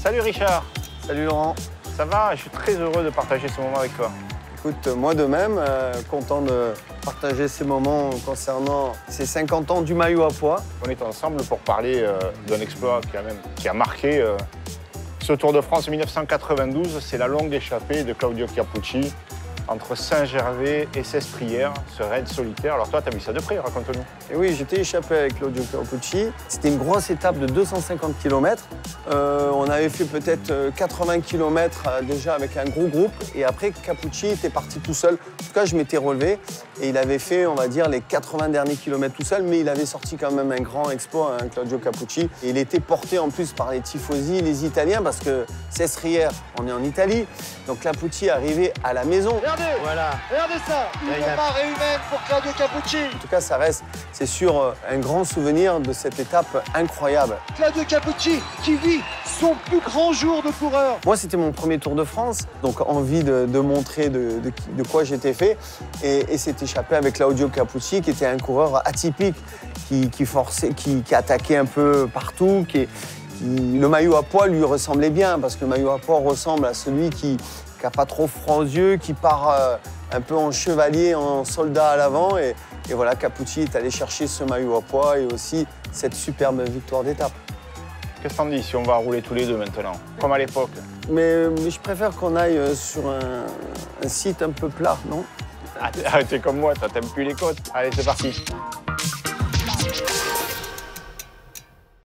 Salut Richard. Salut Laurent. Ça va? Je suis très heureux de partager ce moment avec toi. Écoute, moi de même, content de partager ces moments concernant ces 50 ans du maillot à pois. On est ensemble pour parler d'un exploit qui a marqué ce Tour de France 1992. C'est la longue échappée de Claudio Capucci entre Saint-Gervais et Cestrières, ce raid solitaire. Alors toi, tu as vu ça de près, raconte-nous. Et oui, j'étais échappé avec Claudio Capucci. C'était une grosse étape de 250 km. On avait fait peut-être 80 km déjà avec un gros groupe. Et après, Capucci était parti tout seul. En tout cas, je m'étais relevé. Et il avait fait, on va dire, les 80 derniers kilomètres tout seul. Mais il avait sorti quand même un grand exploit, hein, Claudio Capucci. Et il était porté en plus par les tifosi, les Italiens, parce que Cestrières, on est en Italie. Donc Capucci est arrivé à la maison. Regardez, voilà. Regardez ça, une marée humaine pour Claudio Capucci. En tout cas, ça reste, c'est sûr, un grand souvenir de cette étape incroyable. Claudio Capucci qui vit son plus grand jour de coureur. Moi, c'était mon premier Tour de France, donc envie de montrer de quoi j'étais fait. Et c'est échappé avec Claudio Capucci, qui était un coureur atypique, qui forçait, qui attaquait un peu partout. Le maillot à pois lui ressemblait bien, parce que le maillot à pois ressemble à celui qui n'a pas trop froid aux yeux, qui part un peu en chevalier, en soldat à l'avant. Et voilà, Capucci est allé chercher ce maillot à pois et aussi cette superbe victoire d'étape. Qu'est-ce que t'en dis si on va rouler tous les deux maintenant, comme à l'époque? Mais je préfère qu'on aille sur un site un peu plat, non? Ah, t'es comme moi, t'aimes plus les côtes. Allez, c'est parti.